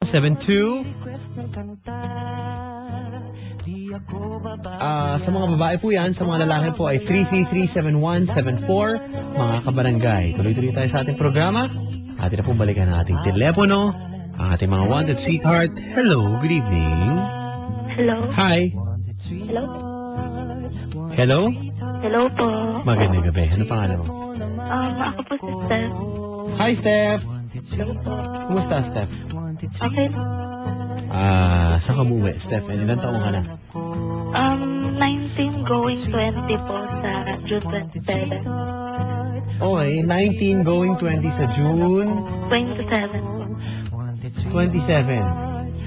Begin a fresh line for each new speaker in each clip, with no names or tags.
0917-2. Sa mga babae po yan, sa mga lalaki po ay 333-7174. Mga kabarangay, tuloy-tuloy tayo sa ating programa. Atin na pong balikan ang ating telepono, ang ating mga wanted sweetheart. Hello, good evening.
Hello.
Hi.
Hello.
Hello?
Hello po.
Magandang gabi. Ano pangalan mo?
Ako po si Steph.
Hi, Steph.
Hello po.
Kumusta, Steph?
Okay.
Saan ka umuwi, Steph? Ilan taong ka na?
19 going 20 po sa June 27.
Okay, 19 going 20 sa June
27 po.
27.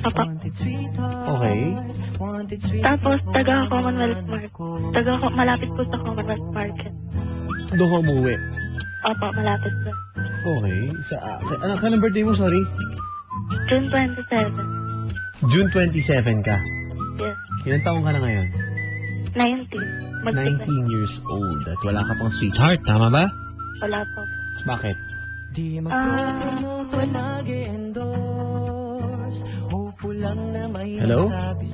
Opo.
Okay.
Tapos, taga-Commonwealth Market. Malapit po sa Commonwealth Market.
Doon ka umuwi.
Opo, malapit po.
Okay. Anong birthday mo, sorry?
June 27.
June 27 ka.
Yes.
Ilan taong ka na ngayon?
19.
19 years old. At wala ka pang sweetheart, tama ba?
Wala po.
Bakit? Hello?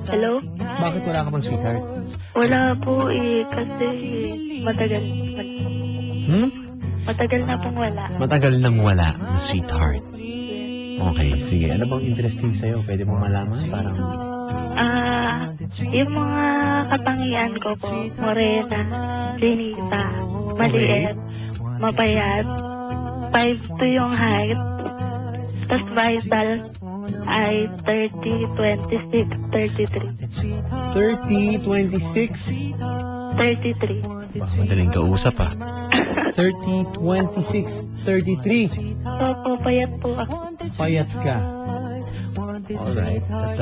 Hello?
Bakit wala ka pang sweetheart?
Wala po kasi matagal. Matagal na pong wala.
Matagal nang wala ng sweetheart. Okay, sige. Ano bang interesting sa'yo? Pwede mong malaman? Parang...
yung mga katangian ko po, morena, linita, maliit, mapayat, 5'2" yung height, tapos vital ay 30, 26, 33.
30, 26?
33.
Madaling kausap ah. 30, 26, 33.
Opo, payat po ako.
Payat ka. Alright. At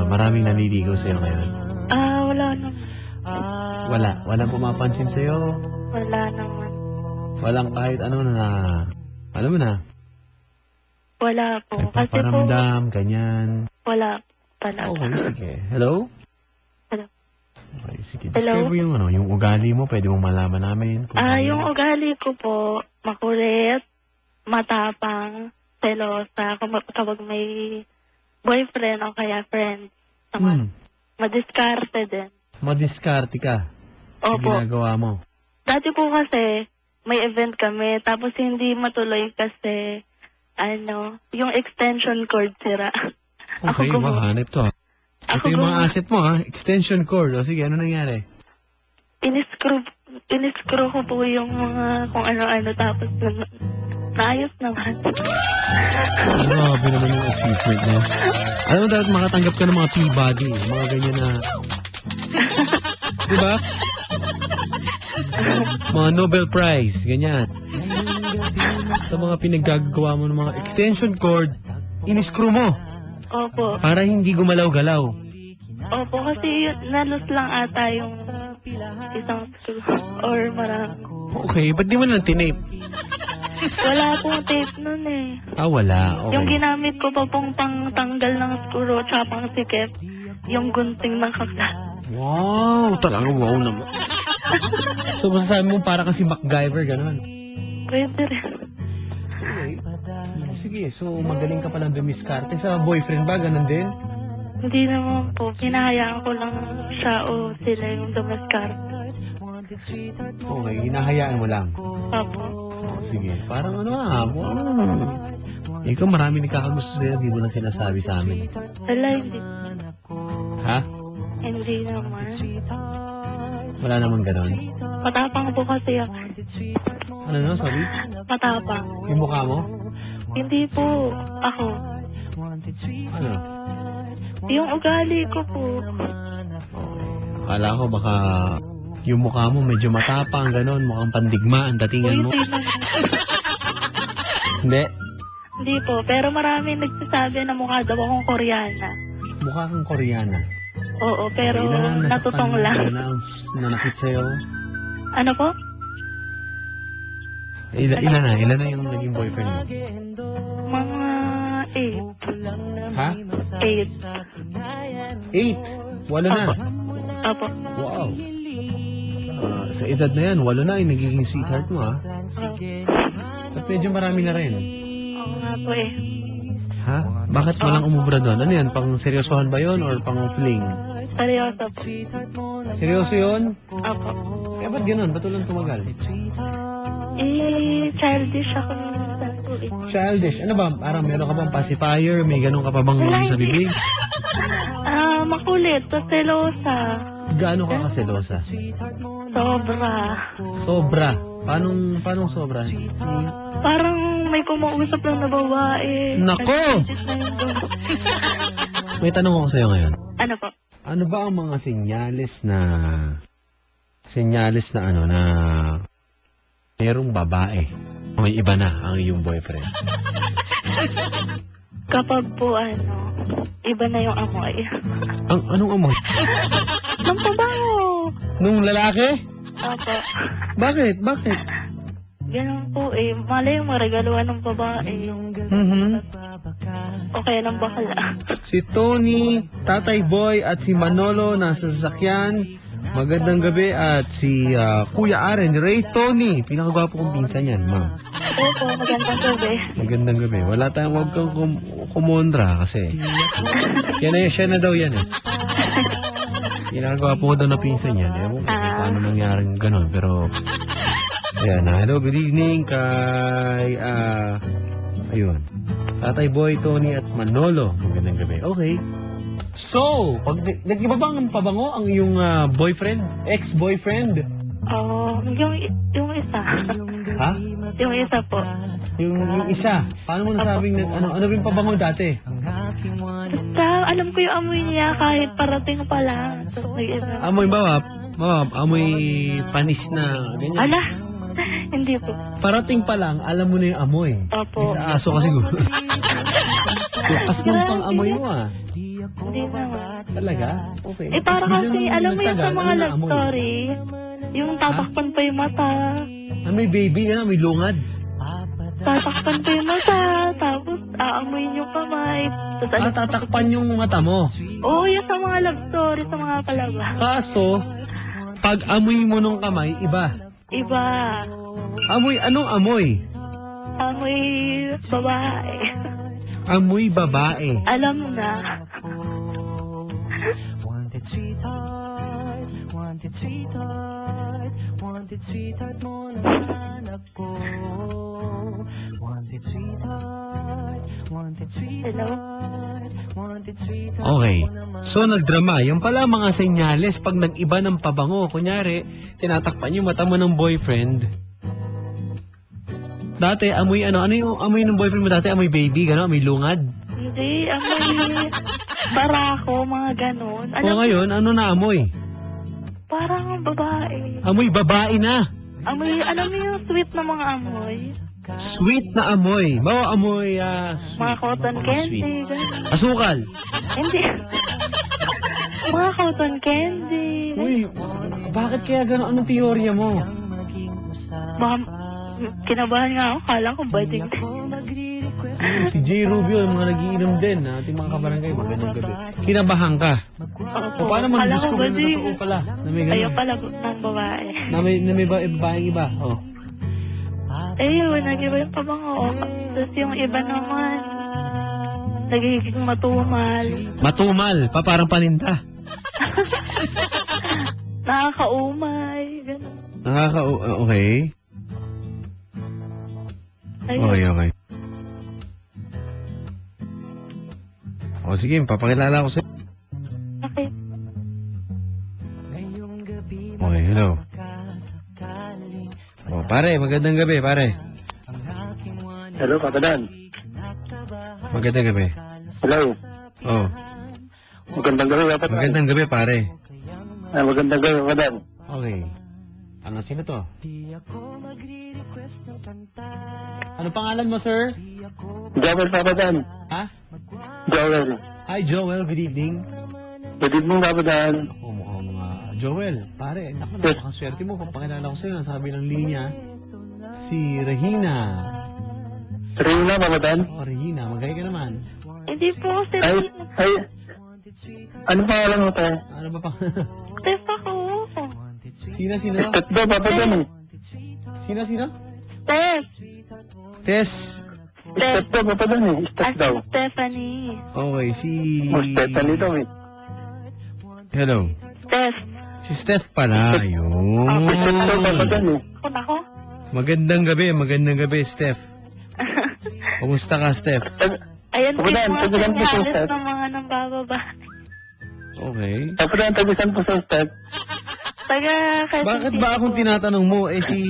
maraming naniligaw sa'yo ngayon.
Wala naman.
Walang pumapansin sa'yo.
Wala naman.
Walang kahit ano na, alam mo na.
Wala po. Kasi po,
Paparamdam, ganyan.
wala talaga.
Okay, sige. Hello?
Hello.
Okay, sige.
Hello?
Describe mo yung ugali mo. Pwede mong malaman namin.
Yung ugali ko po, makulit, matapang, selosa, kapag may boyfriend o kaya friend. Madiskarte din.
Madiskarte ka. Sa
Opo.
ginagawa mo.
Dati po kasi, may event kami, tapos hindi matuloy kasi, yung extension cord sira.
Okay, hanip to. Ito yung mga asset mo extension cord. O sige, ano nangyari?
In-screw ko po yung mga kung ano-ano, tapos naayos naman.
Grabe naman yung achievement mo. Alam mo, dapat makatanggap ka ng mga P-body. Mga ganyan na... Diba? Mga Nobel Prize, ganyan. Sa mga pinaggagawa mo ng mga extension cord, in-screw mo.
Opo.
Para hindi gumalaw-galaw.
Opo, kasi nalos lang ata yung isang screw or marami.
Okay, ba't di mo lang tinape?
Wala pong tape nun eh.
Wala. Okay.
Yung ginamit ko pa pong pangtanggal ng screw at pang sikip, yung gunting ng kakla.
Wow, talagang wow naman. So, masasabi mo para kasi MacGyver, gano'n.
Pwede rin.
Sige, so magaling ka palang dumiskarte. Sa boyfriend ba, gano'n din?
Hindi naman po. Hinahayaan ko lang siya o sila yung dumiskarte.
Okay, hinahayaan mo lang.
Opo.
Sige, parang ikaw marami nagkakagusto sa'yo, di mo lang sinasabi sa amin.
Wala, hindi.
Ha?
Hindi naman.
Wala naman gano'n.
Matapang po kasi ako.
Ano, sorry?
Matapang.
Yung mukha mo?
Hindi po ako.
Ano?
Yung ugali ko po.
Akala ko baka yung mukha mo medyo matapang, gano'n, mukhang pandigma ang datingan mo.
Hindi naman.
Hindi?
Hindi po. Pero marami nagsasabi na mukha daw akong Koreana.
Mukha kang Koreana.
Oo, pero natutong lang.
Ilan na ang nanakit sa'yo?
Ano po?
Ilan na yung naging boyfriend mo?
Mga 8.
Ha?
8.
8? Walo na?
Apo.
Wow. Sa edad na yan, 8 na yung nagiging sweetheart mo, ha? At medyo marami na rin.
Oo nga po eh.
Ha? Bakit walang umubra doon? Ano yan? Pang seryosohan ba yon or pang fling?
Seryoso po.
Seryoso yun?
Opo.
Kaya ba't ganun? Ba't walang tumagal?
Childish ako minsan po eh.
Childish. Ano ba? Parang meron ka bang pacifier? May ganun ka pa bang sa bibig?
Makulit. Selosa.
Gaano ka kaselosa?
Sobra.
Sobra. Paano sobra?
Parang may kumausap lang na babae.
Nako!
Nag-iisip na yung dugo.
May tanong ako sa'yo ngayon.
Ano po?
Ano ba ang mga senyales na merong babae? May iba na ang iyong boyfriend.
Kapag po iba na yung amoy.
Anong amoy?
Nang pabango.
Nung lalaki?
Opo.
Bakit?
Ganun po eh. Malay mo, regaluhan ng babae. O kaya ng bakla.
Si Tony, Tatay Boy at si Manolo nasa sasakyan. Magandang gabi at si Kuya Aren, Ray Tony. Pinakagwapo kong pinsan yan, ma'am.
Opo, magandang gabi.
Magandang gabi. Wala tayong huwag kang kumondra kasi. Siya na daw yan eh. Pinakagwapo ko daw na pinsan yan. Ewan ko kung paano nangyaring ganun. Pero, ayan. Hello, good evening kay, ayun. Tatay Boy, Tony at Manolo. Magandang gabi. Okay. So, pag nag-iba bang pabango ang iyong boyfriend? Ex-boyfriend?
Yung isa.
Ha?
Yung isa po.
Yung isa. Paano mo nasabing ano rin pabango dati?
Basta, alam ko yung amoy niya kahit parating pa lang. Tapos nag-iba.
Amoy ba? Amoy panis na ganyan.
Ala, hindi po.
Parating pa lang, alam mo na yung amoy.
Opo.
Sa aso ka siguro. Lakas ng pang-amoy mo
Hindi naman.
Talaga? Okay.
Para kasi, alam mo yung sa mga love
amoy?
story, yung tatakpan pa yung mata.
May baby na, may lungad.
Tatakpan pa yung mata, tapos aamoyin yung kamay.
Tatakpan yung mata mo.
Oo, yung sa mga love story, sa mga palabas.
Kaso, pag amoy mo nung kamay, iba.
Iba.
Anong amoy?
Amoy babae.
Amoy babae.
Alam na. Hello?
Okay. So, nagdrama. Yung pala mga senyales pag nag-iba ng pabango. Kunyari, tinatakpan yung mata mo ng boyfriend. Dati, amoy ano yung amoy ng boyfriend mo dati? Amoy baby, gano'n? Amoy lungad?
Hindi, amoy barako, mga ganon.
O ngayon, ano na amoy?
Parang babae.
Amoy babae na.
Amoy, alam mo yung sweet na mga amoy?
Sweet na amoy. Bawa amoy,
Mga cotton candy.
sweet.
Ganun.
Asukal.
Hindi. Mga cotton candy.
Uy, bakit kaya gano'n? Anong teorya mo?
Baka, kinabahan nga ako. Kala ko bading.
Si J. Rubio, yung mga nagiinom din, ating mga kabarangay, magandang gabi. Kinabahan ka. O paano mo
Kala ko
na-discover na
bading.
totoo pala? Na may
Ayaw
ganun?
pala ng babae.
Na may babaeng iba? Oh.
Ayun, nag-iba yung pabango. Tapos yung iba naman, nagiging matumal.
Matumal, parang paninda.
Nakakaumay. Ganun.
Okay.
Ayun.
Okay. O sige, papakilala ko sa'yo.
Okay.
Okay, hello. O, pare, magandang gabi, pare.
Hello, Papa Dan.
Magandang gabi.
Hello.
Oh,
Magandang gabi, Papa Dan.
magandang gabi, pare.
Magandang gabi, Papa Dan.
Okay. Sino to? Ano pangalan mo, sir?
Joel, Papa Dan.
Ha?
Joel.
Hi, Joel. Good evening.
Good evening, Papa Dan.
Ako mukhang Joel. Pare, naku, napakaswerte mo. Papakilala ko sa'yo. Nasa kabilang linya, si Regina.
Rina, Papa Dan.
Oh, Regina. Magay ka naman.
Hindi po,
Ay, ano pangalan mo tayo?
Ano ba pa?
Steph ako.
Sino?
Step daw, Papa Dan.
Sino?
Steph.
Tess.
Step daw, papadan eh. Step
As
daw.
in Stephanie.
Okay, si...
Stephanie daw eh.
Hello.
Steph.
Si Steph pala. Ayun.
Step daw, papadan eh.
Ako nako.
Magandang gabi, Steph. Kumusta ka, Steph?
Ayan,
Ako na,
mga
tagulan po sa
senyales
Steph.
ng mga nambababa.
Okay.
Papadan, tagusan po sa step.
Taga Quezon
Bakit
City
ba akong
po.
tinatanong mo, si...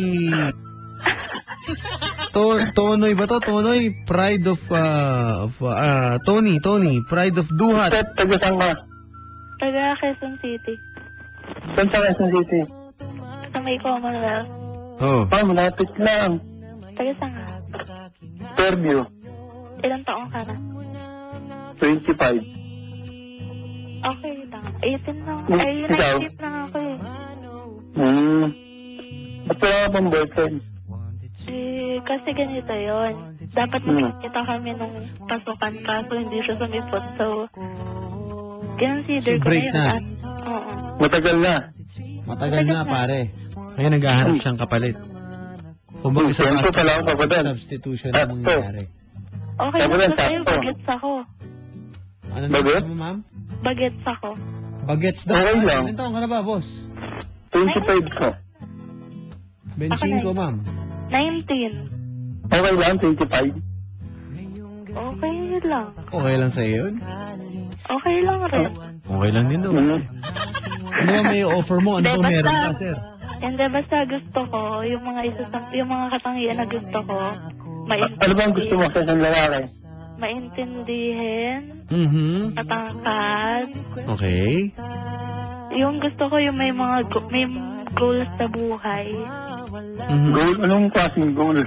Tonoy ba to? Tonoy, pride of, Tony, pride of Duhat.
Step, tagusan ka.
Taga Quezon City.
Saan sa Quezon City?
Sa may Commonwealth.
Oh.
Malapit lang.
Taga saan ka?
Fairview.
Ilang taong ka na?
25.
Okay lang. 18 lang.
Hmm,
Ay,
ikaw?
19 lang ako eh.
Ba't wala ka pang boyfriend?
Kasi ganito yon. Dapat magkita kami nung pasukan kaso hindi siya sumipot. So, consider
So,
ko
break
na
na.
yun. Oo.
Matagal na.
Matagal na, pare. Kaya naghahanap siyang kapalit. Kumbaga sa
Siyempre pala ako papadan.
substitution na mangyayari.
Okay
Sabi
lang
lang,
ba sa'yo?
sakto.
Bagets ako.
Ano
Bagets?
na mo, ma'am?
Bagets ako.
Bagets daw.
Okay lang.
Ilan taong ka na ba, boss?
25 ko.
25, ma'am.
19.
Okay lang, 25.
Okay lang.
Okay lang sa'yo yun?
Okay lang rin.
Okay lang din daw.
Mm.
Ano ba may offer mo? Ano
Hindi,
ba meron
basta-
ka, sir?
Hindi, basta gusto ko, yung mga katangian na gusto ko,
Ano bang gusto mo sa isang lalaki?
maintindihin,
Mhm.
matangkad.
Okay.
Yung gusto ko yung may mga may goals sa buhay.
Mhm.
Goal? Anong klaseng goal?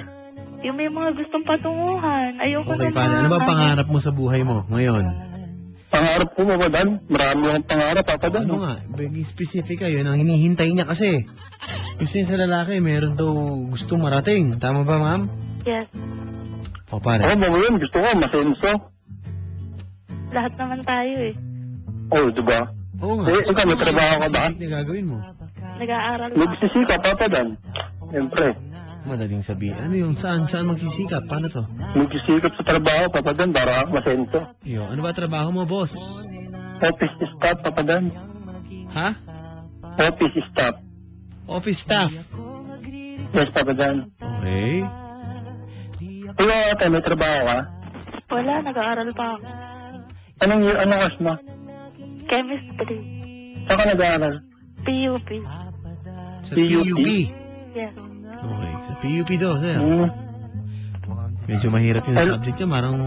Yung may mga gustong patunguhan. Ayoko
Okay,
na
paano? Ano ba pangarap mo sa buhay mo ngayon?
Pangarap ko papadan? Marami akong pangarap papadan.
Ano nga? Biging specific ka. Yun ang hinihintay niya kasi. Kasi sa lalaki, meron daw gustong marating. Tama ba, ma'am?
Yes.
O, pare.
Ako ba yun? Gusto ko masenso.
Lahat naman tayo eh.
Oh, diba?
Oo nga.
Eh, ikaw, may trabaho ka ba?
Ano gagawin mo?
Nag-aaral pa.
Nagsisikap papadan. Siyempre.
Madaling sabihin. Ano yung saan magsisikap? Paano to?
Nagsisikap sa trabaho papadan para masenso.
Yo, ano ba trabaho mo, boss?
Office staff papadan.
Ha?
Office staff.
Office staff.
Yes, papadan.
Okay.
Ikaw ate, may trabaho ka?
Wala, nag-aaral pa ako.
Anong course mo?
Chemistry.
Saan ka nag-aaral?
PUP.
Sa
PUP?
PUP.
Yes.
Okay. Sa PUP daw, sir.
Hmm.
Medyo mahirap yung
Ano?
subject niya. Marang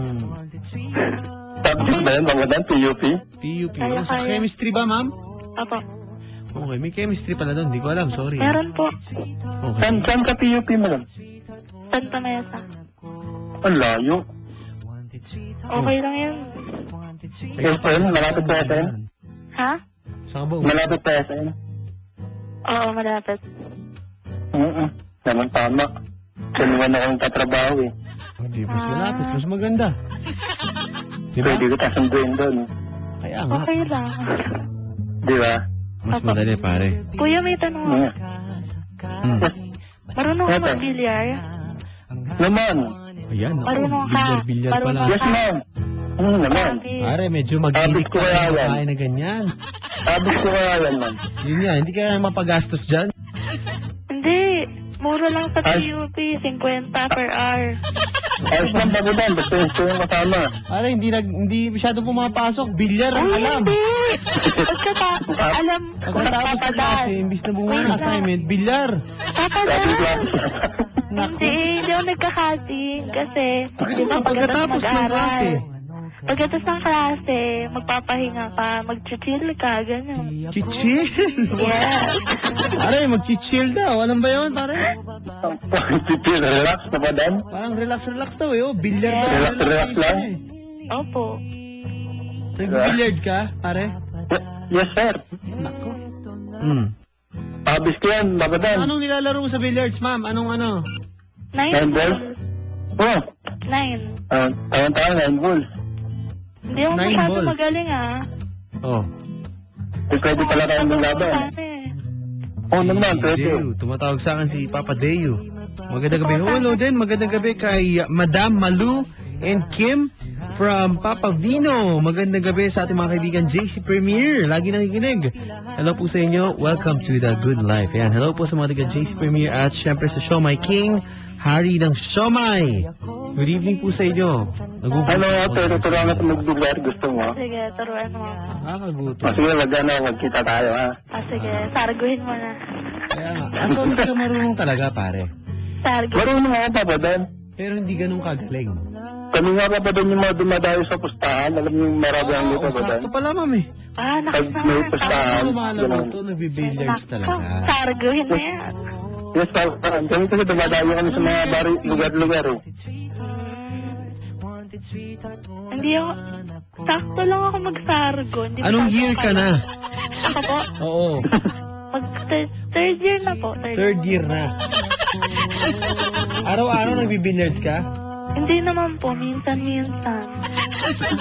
Subject ba yun, papadan? PUP?
PUP.
Kaya,
Oh, sa
kaya.
chemistry ba, ma'am?
Apo.
Okay, may chemistry pala doon. Hindi ko alam, sorry.
Meron po.
Okay.
Saan ka PUP mo lang?
Santa Mesa.
Ang layo.
Okay lang yun.
Yes, pa yun, malapit sa SM.
Ha?
Saan ka ba?
Malapit sa SM.
Oo, malapit.
Naman tama. Kailangan akong tatrabaho eh.
Hindi, mas malapit. Mas maganda. Di ba?
Pwede ko tasunduin doon.
Kaya nga.
Okay lang.
Di ba?
Mas madali, pare.
Kuya, may tanong ako.
Hmm.
Marunong ka
Ate.
mag-bilyar?
Naman.
Ayan, ako.
Marunong ka.
Bilyar-bilyar pala.
Marunong
Yes, ma'am. Naman.
Pare, medyo mag-inig
Habit ko
ka
kaya
ng
yan.
kain na ganyan.
Sabi ko kaya yan, ma'am.
Yun nga, hindi ka mapagastos dyan.
Hindi. Mura lang sa
Ay.
PUP. 50 per hour.
Ayos lang bagudan. Basta yung kasama.
Pare, hindi masyadong pumapasok. Bilyar ang
Ay,
alam.
hindi. Pagkatapos, alam,
Pagkatapos ng klase, imbis na bumuha ng assignment, bilyar.
Sabi ko lang.
Hindi, hindi ako nagka-cutting kasi, di ba,
Pagkatapos ng klase.
Pagkatapos ng klase, magpapahinga ka, mag-chill ka, gano'n.
Chichill.
Yes.
Pare, mag-chichill daw. Alam ba yun, pare?
Relax na ba, Dan?
Parang relax daw eh. Oh. Bilyar daw.
Relax lang.
eh.
Opo.
Nag-billiard ka, pare?
Yes, sir.
Nako. Hmm.
Habis ko yan, babadan.
Anong nilalaro mo sa billiards, ma'am? Anong ano?
9
Nine balls?
balls.
Oh,
9.
tawang-tawang 9 balls.
Hindi ako
9
masyado
balls.
magaling ah.
Oh.
Eh, pwede pala tayong maglaban.
Sana eh.
Oo naman, pwede.
Deo. Tumatawag sa akin si Papa Deo. Magandang gabi. Hello din. Magandang gabi kay Madam Malu and Kim from Papa Vino. Magandang gabi sa ating mga kaibigan JC Premier. Lagi nakikinig. Hello po sa inyo. Welcome to the good life. Yan. Hello po sa mga taga JC Premier at syempre sa Siomai King, Hari ng Siomai. Good evening po sa inyo.
Ano ate, turuan ka magbilyar, gusto mo?
Sige, turuan mo ako.
Nakakagutom.
Sige, magkita tayo ha.
Sige, sarguhin mo na.
Kaya nga. Aso hindi ka marunong talaga, pare.
Sarguhin.
Marunong ako pa ba doon?
Pero hindi ganun kagaling.
Kami nga pa ba doon yung mga dumadayo sa pustahan? Alam niyo yung marami ang dito ba doon?
Sakto pala, ma'am eh.
Pag may pustahan,
Ano mahal mo ito? Nagbibilliards talaga.
Sarguhin mo yan.
yes, parang kami kasi dumadayo kami sa mga lugar-lugar eh.
Hindi ako, sakto lang ako magsargo. Hindi
Anong
masyado
year ka na?
Ako po,
Oo.
third year na po.
Third year na. Araw-araw nagbibilliards ka?
Hindi naman po, minsan-minsan.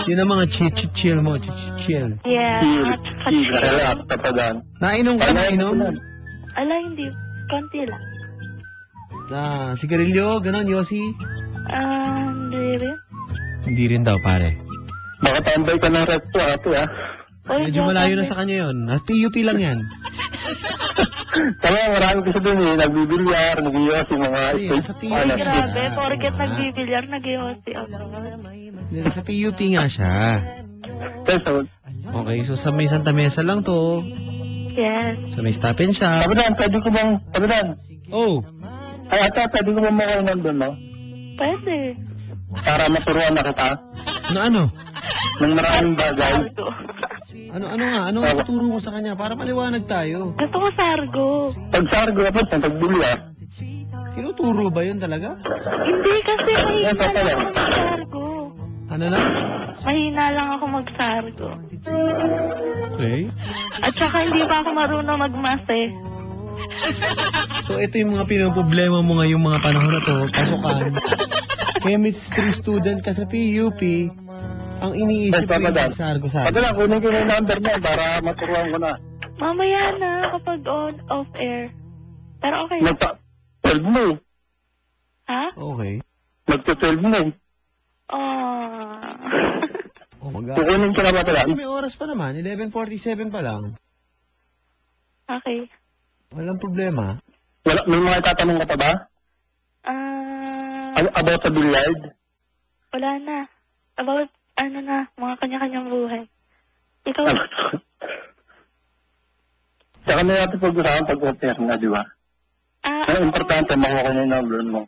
Yun ang mga chill mo, chill.
Yeah, at
Relax ka pa doon.
Nainom ka, nainom?
Ala, hindi. Konti lang.
Sigarilyo, ganon, Yossi?
Hindi rin.
Hindi rin daw, pare.
Baka tambay ka ng recto ate ha.
Oy,
Medyo
joke
malayo
lang
na sa kanya yun. PUP lang yan.
Tama, marami kasi doon eh. Nagbibilyar, nag-iwas yung mga
Ayun, sa PUP.
Ay,
Ano?
grabe. Porket nagbibilyar, nag-iwasi ako.
Sa PUP nga siya.
So,
Okay, so sa may Santa Mesa lang to.
Yes.
Sa may Stop and Shop.
Kapitan, pwede ko bang, Kapitan,
Oh,
ay ata, pwede ko bang makainan doon, no?
Pwede.
Para maturuan na kita
ano?
ng maraming bagay.
Sargo.
Ano nga? Ano ang tuturo mo sa kanya? Para maliwanag tayo.
Gusto ko sargo.
Pag sargo ako, sa pagbilyar,
Tinuturo ba yun talaga?
Hindi kasi mahina
Yan, totoo.
lang ako magsargo.
Ano na?
Mahina lang ako magsargo.
Okay.
At saka hindi pa ako marunong magmase.
So ito yung mga pinoproblema mo ngayong mga panahon na to. Pasukan. Chemistry student ka sa PUP. Ang iniisip mo yung sargo-sargo.
Kapitan, kunin ko na yung number mo para maturuan ko na.
Mamaya na kapag off-air. Pero okay.
Nagpa-12 mo eh.
Ha?
Okay.
Nagpa-12 mo eh.
Oh.
Oh,
Kukunin ko na ba talaga?
May oras pa naman. 11:47 pa lang.
Okay.
Walang problema.
Wala, may mga tatanong ka pa ba? About sa billiard?
Wala na. About, mga kanya-kanyang buhay. Ikaw,
Saka may natin pag-usapan pag-offer na, di ba? Ang importante, makuha ko na yung number mo.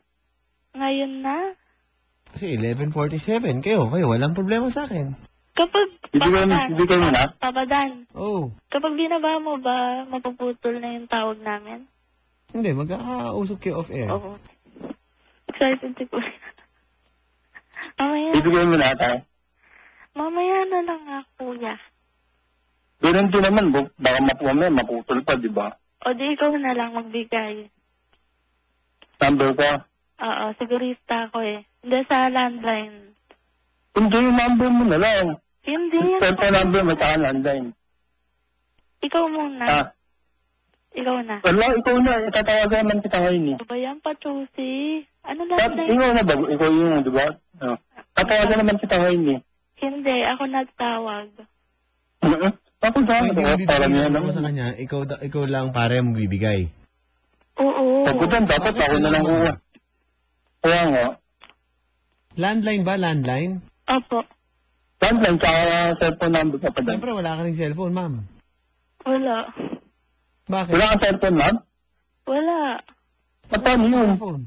ngayon na.
Kasi 11:47. Kayo, walang problema sa akin.
Kapag,
Hindi kayo na?
Papadan,
Oh.
kapag binaba mo ba, mapuputol na yung tawag namin?
Hindi, magkakausap kayo off-air.
Oo. Excited si Kuya. Mamaya,
Ibigay mo na tayo.
mamaya na lang nga, Kuya.
Ganun din naman, baka maputol pa, di ba?
O di ikaw na lang magbigay.
Number ko.
Oo, sigurista ako eh. Hindi sa landline.
Hindi yung number mo na lang.
Hindi yan.
Cellphone number mo, saka landline.
Ikaw muna.
Ah,
Ikaw na.
wala, ikaw na. Itatawagan man kita ngayon eh.
Ano ba yan, Patusi? Ano
Ikaw
landline?
na ba? Ikaw yung, di ba? Tatawagan naman kita ngayon eh.
Hindi, ako nagtawag.
Ako
Pwede
dyan,
mo
para niya
bibigyan mo sa
naman.
kanya, ikaw lang pare mo bibigay.
Oo.
Ako dyan, dapat ako na lang kuha. Kaya nga,
Landline ba? Landline?
Opo.
landline, saka cellphone number ka pa dyan.
Siyempre, wala ka rin cellphone, ma'am.
Wala.
Bakit?
Wala kang cellphone, ma'am?
Wala.
Paano yun?
Cellphone.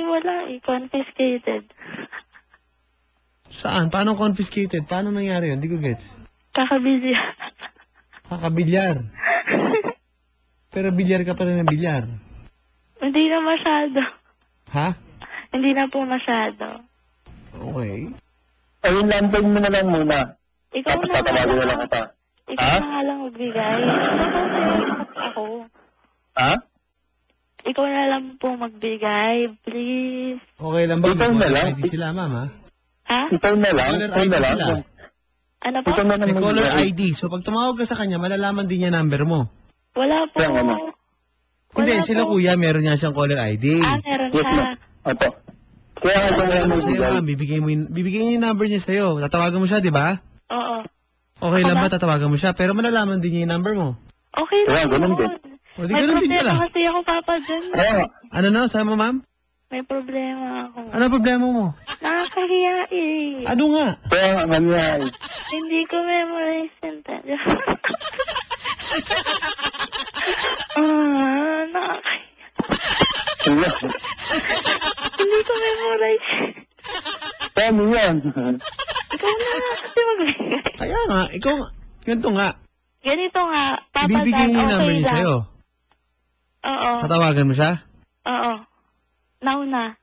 Wala eh. Confiscated.
Saan? Paano confiscated? Paano nangyari yun? Hindi ko gets.
Kakabili.
Kakabilyar. Pero bilyar ka pa rin ng bilyar.
Hindi na masyado.
Ha?
Hindi na po masyado.
Okay.
Ayun, landline mo na lang muna.
Ikaw
Tapos
na
tatawagan na lang kita.
Ikaw
Ha?
na nga lang magbigay. Ako.
Ha?
Ikaw na lang po magbigay. Please.
Okay lang ba?
Ikaw na lang.
ID sila, ma'am, ha?
Ha?
Ikaw na lang.
Caller
Ikaw
ID
na lang.
sila.
Ano po?
Ikaw na lang
May caller
magbigay.
ID. So, pag tumawag ka sa kanya, malalaman din niya number mo.
Wala po.
Kaya ano?
Hindi,
Wala
sila
po.
kuya, meron niya siyang caller ID.
Meron
Yes,
siya.
ma'am. Opo. Kaya ako
Ano
ngayon
mo sa'yo,
magbigay.
ma'am? Bibigyan niya yung number niya sa'yo. Tatawagan mo siya, di ba?
Oo.
Okay
Ako
lang
ba?
ba tatawagan mo siya? Pero malalaman din niya yung number mo.
Okay
Kaya,
lang
ganun
yun.
din.
O, di
May
ganun din
problema
pala.
kasi ako, Papa, dyan.
Kaya nga.
Ano na, sabi mo, ma'am?
May problema ako.
Ano problema mo?
Nakakahiya eh.
Ano nga?
Kaya nga, mangyay.
Hindi ko memorize yung telephone. Nakakahiya.
Kaya.
Hindi ko memorize.
Kaya mo yan.
Ikaw na kasi magbigay.
Kaya nga, ikaw, ganito nga.
Ganito nga, Papa,
Bibigyan niya yung number
okay
niya
lang.
sa'yo.
Oo.
Tatawagan mo siya?
Oo. Now na.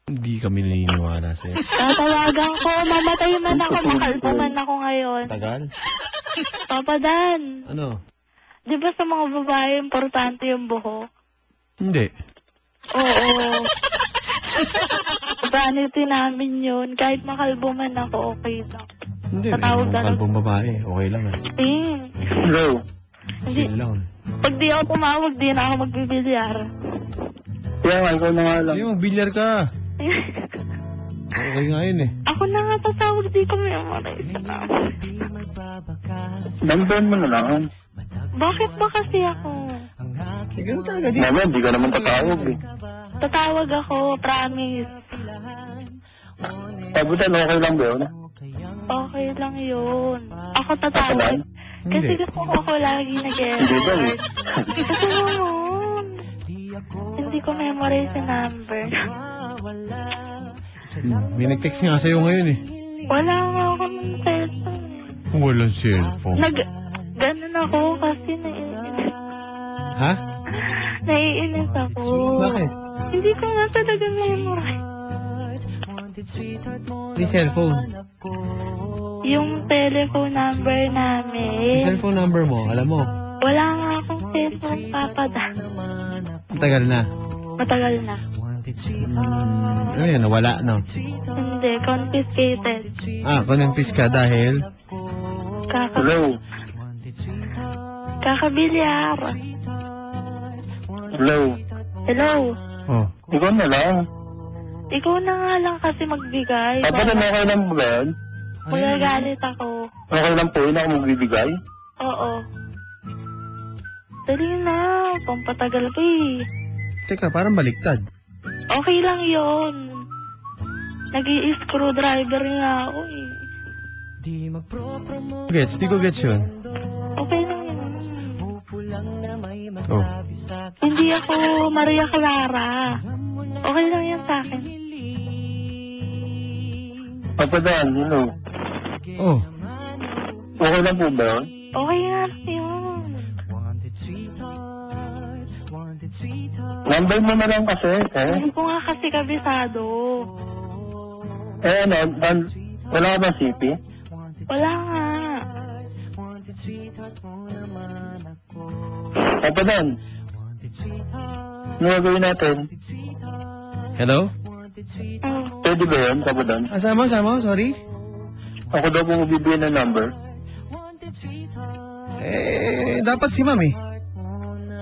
Hindi kami naniniwala sa'yo.
Tatawagan ko. Mamatay man ako. Makalbo man ako ngayon.
Tagal?
Papa Dan.
Ano?
Di ba sa mga babae, importante yung buhok?
Hindi.
Oo. Vanity namin yun. Kahit makalbo man ako, okay lang.
Hindi,
Tatawag
may
ka
mga kalbong babae. Okay lang eh.
Hello.
Hindi.
Chill lang.
Pag di ako tumawag, di na ako magbibilyar.
Kaya nga, ikaw na nga lang.
Hindi, magbilyar ka. Okay nga yun eh.
Ako na nga tatawag, di ko memorize.
Number mo na lang.
Bakit ba kasi ako?
Ganun talaga. Di.
Mama, hindi ka naman tatawag eh.
Tatawag ako, promise.
Pabutan, okay lang ba yun?
Okay lang yun. Ako tatawag.
Tapalan?
Kasi
Hindi.
gusto ko ako lagi
Hindi ba eh?
nag-effort. Gusto mo nun. Hindi ko memorize yung number.
May nag-text nga sa'yo ngayon eh.
Wala nga ako ng cellphone.
Walang cellphone.
Ganun ako kasi naiinis.
Ha?
Naiinis ako.
Bakit?
Hindi ko nga talaga memorize.
Di cellphone.
Yung telephone number
Yung
namin.
cellphone number mo, alam mo.
Wala nga akong cellphone, Papa Dan.
Matagal na.
Matagal na.
Ano yan, nawala, no?
Hindi, confiscated.
Konempis ka dahil
Hello.
Kakabilyar.
Hello.
Hello.
oh,
Ikaw na lang.
Ikaw na nga lang kasi magbigay.
Pabutan, okay lang ba yan?
Magagalit ako.
Okay lang po yun ako magbibigay.
Oo. Dali na. Pampatagal ko eh.
Teka, parang baliktad.
Okay lang yon. Nag-i-screwdriver nga ako eh.
Gets, di ko gets yun.
Okay lang yun.
Oh,
Hindi ako Maria Clara. Okay lang yan sa akin.
Papadaan, hello.
oh,
Okay lang po ba yun?
Okay nga yun.
Number mo na lang kasi, eh.
Hindi ko nga kasi kabisado.
Eh, ano, wala ka bang CP?
Wala nga.
Papadaan. Ano gagawin natin?
hello?
Oh.
Pwede ba yun, Papadaan?
Sama, sorry?
Ako daw po magbibigay ng number.
Dapat si ma'am eh.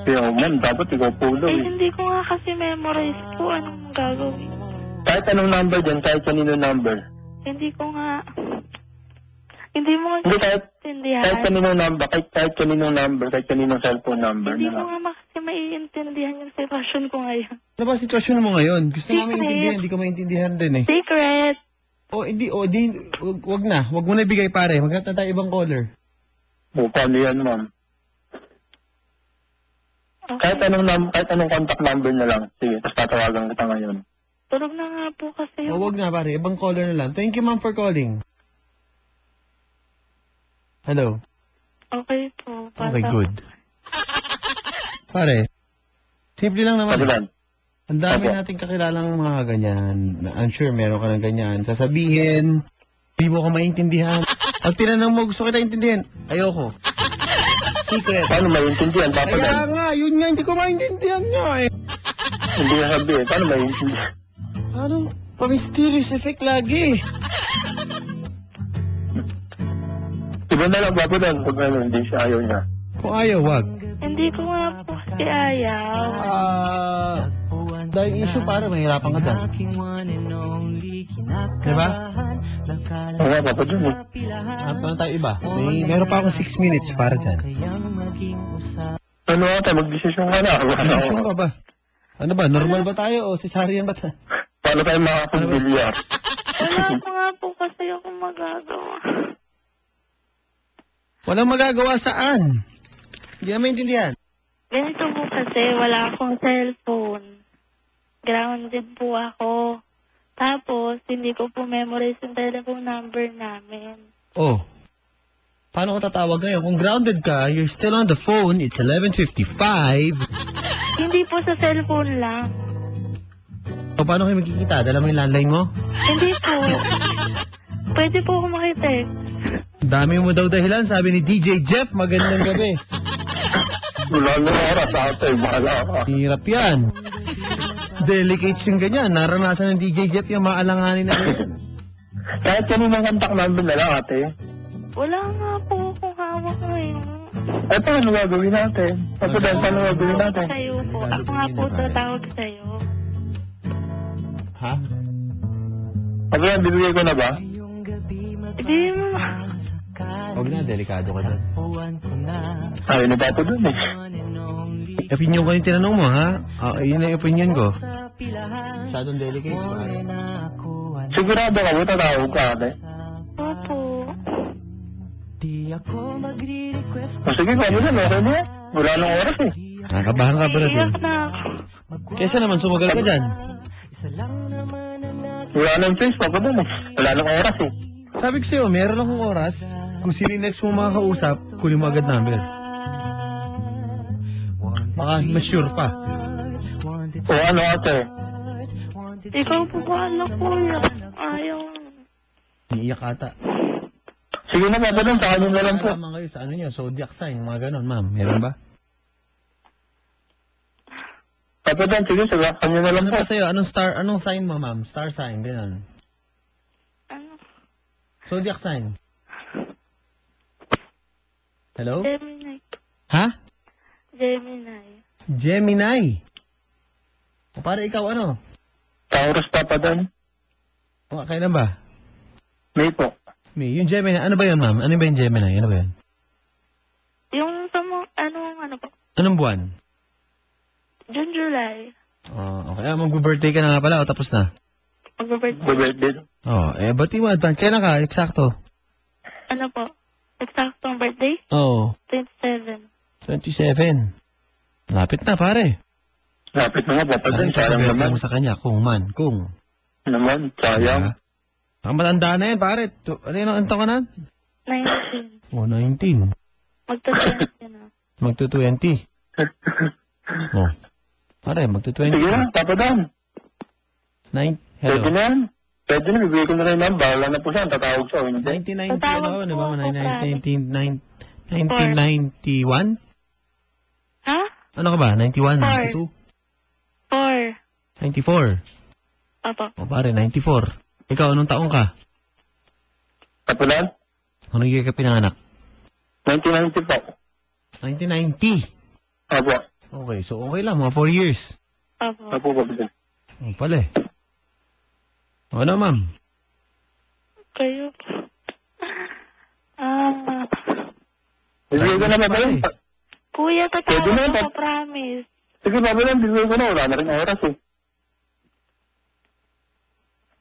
Kaya, ma'am, dapat ikaw po daw eh.
Hindi ko nga kasi memorize po anong gagawin.
Kahit anong number dyan, kahit kanino number.
Hindi ko nga. Hindi mo nga
Hindi, kahit
maintindihan.
kaninong number, kahit kaninong number, kahit kaninong cellphone number
Hindi
na
ko
lang.
nga kasi maiintindihan yung sitwasyon ko ngayon.
Ano ba sitwasyon mo ngayon? Gusto mo
Secret.
maintindihan, hindi ko maintindihan din eh.
Secret.
Wag na. Wag mo na ibigay pare. Magkanta tayo ibang caller.
O, paano yan, ma'am?
Okay.
Kahit anong contact number na lang. Sige, tapos tatawagan kita ngayon.
Tulog na nga po kasi
O wag na pare, ibang caller na lang. Thank you ma'am for calling. Hello.
Okay po.
Okay, good. Pare, simple lang naman.
Papadaan.
Ang dami
Opo.
nating kakilalang mga ganyan. I'm sure meron ka ng ganyan. Sasabihin, hindi mo ko maintindihan. Pag tinanong mo, gusto kita intindihan. Ayoko. Secret.
Paano maintindihan,
Kaya
Papadaan?
nga, yun nga, hindi ko maintindihan nga eh.
Hindi ka sabi eh. Paano maintindihan?
Ano? Pa-mysterious effect lagi.
Iba na lang, Papadaan, pag ano, hindi siya ayaw niya.
Kung ayaw, wag.
Hindi ko nga po kasi Bakit ayaw?
Dahil issue para mahirapan ka dyan. Diba?
Wala pa po dun eh.
Ano tayo iba? Meron pa akong 6 minutes para dyan.
Ano ate, mag-desisyon ka na.
Desisyon ka ba? Ano ba? Normal ba tayo o cesarean ba tayo?
Paano tayo makapag-bilyar?
Wala pa nga po kasi ako magagawa.
Walang magagawa saan? Hindi na maintindihan.
Ganito po kasi, wala akong cellphone. Grounded po ako. Tapos, hindi ko po memorize yung telephone number namin.
Oh. Paano ko tatawag ngayon? Kung grounded ka, you're still on the phone. It's 11:55.
Hindi po sa cellphone lang.
O paano kayo magkikita? Dala mo yung landline mo?
Hindi po. Pwede po ako makitext.
Dami mo daw dahilan, sabi ni DJ Jeff, magandang gabi.
Wala na oras ate, bahala ka.
Hirap yan. Delicates yung ganyan. Naranasan ng DJ Jeff yung maalanganin na ganyan.
Kahit kaninang contact number na lang ate.
Wala nga po akong hawak ngayon.
Eh, paano gagawin natin? Paano gagawin natin?
Sa'yo po. Ako nga po tatawag sa'yo.
Ha?
Sabi yan, bibigay ko na ba?
Hindi mo.
Huwag na, delikado ka doon.
Ay, na ba po dun eh?
Opinion ko yung tinanong mo, ha? Yun ang opinion ko. Masyadong delicate.
Sigurado ka mo, tatawag ka ate.
Opo.
O sige, paano na, meron niya. Wala nang oras eh.
Nakabahan ka ba natin?
Iyak na ako.
Kesa naman sumagal ka dyan.
Wala nang choice pa po dun eh. Wala nang oras eh.
Sabi ko sa'yo, meron akong oras. Kung sino yung next mo makakausap, kunin mo agad number. Baka mas sure pa.
O ano ate?
Ikaw po ba anak ko yan? Ayaw.
Iiyak ata.
Sige na ba dun, sa kanya na lang po.
Malaman kayo sa ano niya, zodiac sign, mga ganon, ma'am. Meron ba?
Kapatid, sige, sa kanya na lang
Ano
po.
ba sa'yo? Anong sign mo, ma'am? Star sign, ganon.
Ano?
Zodiac sign. Hello?
Gemini.
Ha?
Gemini.
Gemini. O para ikaw ano?
Taurus pa pa dun.
O, kailan ba?
May po.
May, yung Gemini, ano ba yun, ma'am? Ano ba yung Gemini? Ano ba yun?
Yung sa mga, ano po?
Anong buwan?
June, July.
Oh, okay. Mag-birthday ka na nga pala o tapos na?
Mag-birthday.
Birthday.
Oh, bati mo advance. Kailan ka? Eksakto.
Ano po? Eksaktong birthday?
Oo.
27.
27. Lapit na, pare.
Lapit na nga, papa dun. Sayang
Sabi
naman.
mo sa kanya, kung.
Naman, sayang.
Ang matanda na yan, pare. Ano yun, ang taon ka na?
19.
Oh, 19.
Magta-20 na.
Magto-20. Oh. Pare, magto-20.
Sige na, papa dun.
Pwede
Pwede
Hello.
na yan. Pwede na, bibigay ko na rin number. Wala na po siya, tatawag siya. Hindi.
1990,
Tatawag
ano, di
po
ba?
ako,
1991?
Ha?
Ano ka ba? 91? 92?
4.
94?
Opo.
O pare, 94. Ikaw, anong taong ka?
Kapulan?
Anong year ka pinanganak?
1990 po.
1990.
Apo.
Okay, so okay lang, mga 4 years.
Opo.
Apo po.
O pala eh. O ano, ma'am?
Kayo.
Bibigay ko na ba yun?
Kuya,
Pwede
tatawag
na,
ako, promise.
Sige, papa dun, bibigay ko na. Wala na rin oras eh.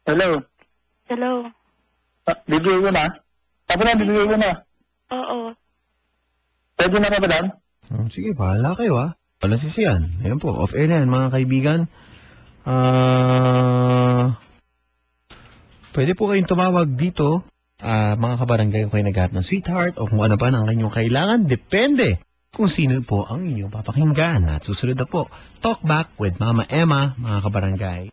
Hello?
Hello.
Bibigay ko na. Papa dun, bibigay ko na.
Oo.
Pwede na papa dun?
Sige, bahala kayo ha. Walang sisiyan. Ayan po, off-air na yan, mga kaibigan. Pwede po kayong tumawag dito. Mga kabarangay, kung kayo naghahanap ng sweetheart o kung ano pa ang inyong kailangan. Depende kung sino po ang inyong papakinggan. At susunod na po, Talk Back with Mama Emma, mga kabarangay.